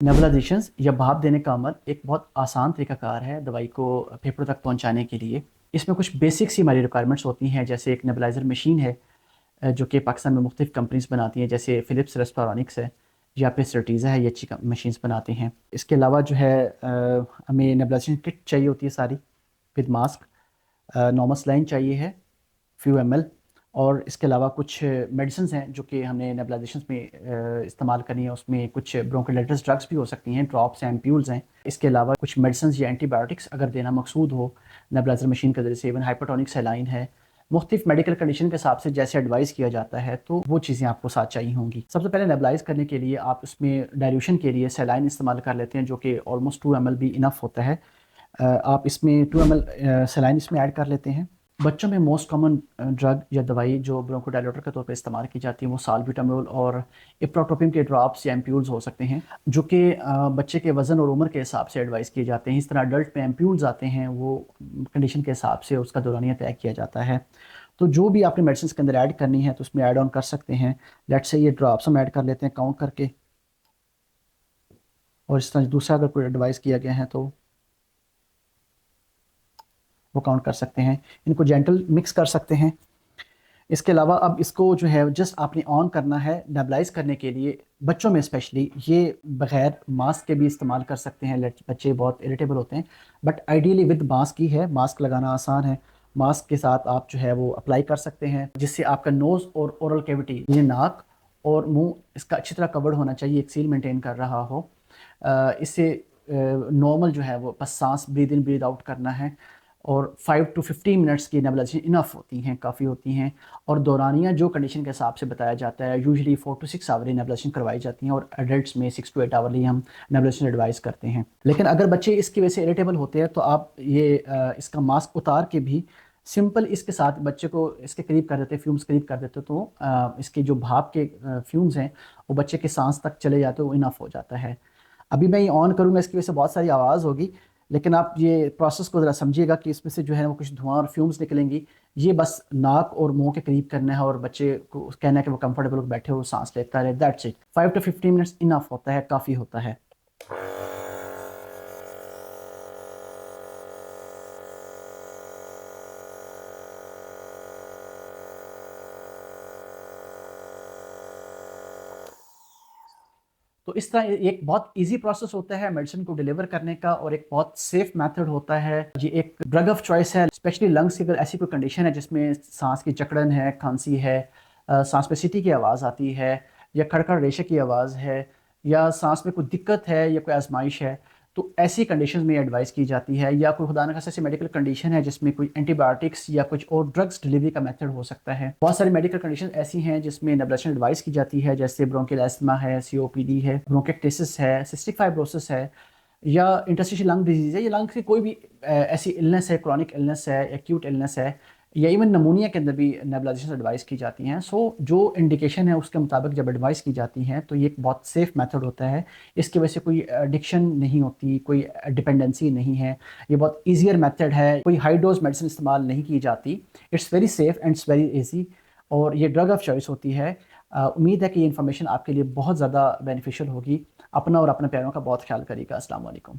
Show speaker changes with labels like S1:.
S1: नेबुलाइजेशंस या भाप देने का अमल एक बहुत आसान तरीकाकार है दवाई को फेफड़ों तक पहुंचाने के लिए। इसमें कुछ बेसिक सी हमारी रिक्वायरमेंट्स होती हैं, जैसे एक नेबुलाइज़र मशीन है जो कि पाकिस्तान में मुख्तलिफ कंपनीज बनाती हैं, जैसे फ़िलिप्स रेस्टोरॉनिक्स है या फिर सर्टीज़ा है, ये अच्छी मशीन्स बनाती हैं। इसके अलावा जो है हमें नेबुलाइजेशन किट चाहिए होती है सारी, विद मास्क, नॉर्मल सलाइन चाहिए है फ्यू एमएल, और इसके अलावा कुछ मेडिसिन्स हैं जो कि हमने नेबुलाइजेशन में इस्तेमाल करनी है। उसमें कुछ ब्रोंकोडाइटिस ड्रग्स भी हो सकती हैं, ड्रॉप्स हैं, एम्प्यूल्स हैं। इसके अलावा कुछ मेडिसिन्स या एंटीबायोटिक्स अगर देना मकसूद हो नेबुलाइजर मशीन के ज़रिए से, इवन हाइपरटोनिक सलाइन है, मुख्तलिफ मेडिकल कंडीशन के हिसाब से जैसे एडवाइस किया जाता है, तो वो चीज़ें आपको साथ चाहिए होंगी। सबसे पहले नेबुलाइज करने के लिए आप उसमें डाइल्यूशन के लिए सलाइन इस्तेमाल कर लेते हैं, जो कि ऑलमोस्ट 2 ml भी इनफ होता है। आप इसमें 2 ml सलाइन इसमें ऐड कर लेते हैं। बच्चों में मोस्ट कॉमन ड्रग या दवाई जो ब्रोंकोडायलेटर के तौर पर इस्तेमाल की जाती है वो साल्ब्यूटामोल और इप्रोट्रोपिन के ड्रॉप्स या एम्प्यूल्स हो सकते हैं, जो कि बच्चे के वज़न और उम्र के हिसाब से एडवाइस किए जाते हैं। इस तरह अडल्ट में एम्प्यूल्स आते हैं, वो कंडीशन के हिसाब से उसका दौरानिया तय किया जाता है। तो जो भी आपने मेडिसिन के अंदर ऐड करनी है तो उसमें ऐड ऑन कर सकते हैं। लेट्स से ये ड्रॉप्स हम ऐड कर लेते हैं काउंट करके, और इस तरह दूसरा अगर कोई एडवाइस किया गया है तो वो काउंट कर सकते हैं। इनको जेंटल मिक्स कर सकते हैं। इसके अलावा अब इसको जो है जस्ट आपने ऑन करना है नेबुलाइज करने के लिए। बच्चों में स्पेशली ये बगैर मास्क के भी इस्तेमाल कर सकते हैं। बच्चे बहुत इरिटेबल होते हैं, बट आइडियली विद मास्क ही है, मास्क लगाना आसान है। मास्क के साथ आप जो है वो अप्लाई कर सकते हैं, जिससे आपका नोज़ और ओरल कैविटी, ये नाक और मुंह, इसका अच्छी तरह कवर्ड होना चाहिए, एक सील मेंटेन कर रहा हो। इससे नॉर्मल जो है वो बस सांस ब्रीद इन ब्रीद आउट करना है, और 5 to 15 मिनट्स की नेबुलाइजेशन इनफ होती हैं, काफ़ी होती हैं। और दौरानिया जो कंडीशन के हिसाब से बताया जाता है, यूजुअली 4 to 6 आवर नेबुलाइजेशन करवाई जाती हैं, और एडल्ट्स में 6 to 8 आवर्ली हम नेबुलाइजेशन एडवाइस करते हैं। लेकिन अगर बच्चे इसकी वजह से इरिटेबल होते हैं तो आप ये इसका मास्क उतार के भी सिंपल इसके साथ बच्चे को इसके करीब कर देते, फ्यूम्स करीब कर देते, तो इसके जो भाप के फ्यूम्स हैं वो बच्चे के सांस तक चले जाते, वो इनफ हो जाता है। अभी मैं ये ऑन करूँगा, इसकी वजह से बहुत सारी आवाज़ होगी, लेकिन आप ये प्रोसेस को ज़रा समझिएगा कि इसमें से जो है वो कुछ धुआं और फ्यूम्स निकलेंगी। ये बस नाक और मुंह के करीब करना है, और बच्चे को कहना है कि वो कंफर्टेबल बैठे हो, सांस लेता रहे, that's it. 5 to 15 minutes enough होता है, काफ़ी होता है। तो इस तरह एक बहुत इजी प्रोसेस होता है मेडिसिन को डिलीवर करने का, और एक बहुत सेफ मेथड होता है। ये एक ड्रग ऑफ चॉइस है, स्पेशली लंग्स की अगर ऐसी कोई कंडीशन है जिसमें सांस की जकड़न है, खांसी है, सांस में सीटी की आवाज़ आती है, या खड़खड़ रेशे की आवाज़ है, या सांस में कोई दिक्कत है या कोई आजमाइश है, तो ऐसी कंडीशंस में एडवाइस की जाती है। या कोई खुदा न खास्ता ऐसी मेडिकल कंडीशन है जिसमें कोई एंटीबायोटिक्स या कुछ और ड्रग्स डिलीवरी का मेथड हो सकता है। बहुत सारी मेडिकल कंडीशन ऐसी हैं जिसमें नेबुलाइजेशन एडवाइस की जाती है, जैसे ब्रोंकियल एस्थमा है, सीओपीडी है, ब्रोंकिक्टिसिस है, सिस्टिक फाइब्रोसिस है, या इंटरस्टिशियल लंग डिजीज़ है। ये लंग की कोई भी ऐसी इलनेस है, क्रॉनिक इलनेस है, एक्यूट इलनेस है, या इवन नमूनिया के अंदर भी नेबुलाइजेशन एडवाइस की जाती हैं। सो जो इंडिकेशन है उसके मुताबिक जब एडवाइस की जाती हैं तो ये एक बहुत सेफ मेथड होता है। इसकी वजह से कोई एडिक्शन नहीं होती, कोई डिपेंडेंसी नहीं है। ये बहुत ईजियर मेथड है, कोई हाई डोज मेडिसिन इस्तेमाल नहीं की जाती। It's very safe and it's very easy, और ये ड्रग ऑफ चॉइस होती है। उम्मीद है कि ये इन्फॉर्मेशन आपके लिए बहुत ज़्यादा बेनिफिशियल होगी। अपना और अपने प्यारों का बहुत ख्याल करिएगा। अस्सलाम वालेकुम।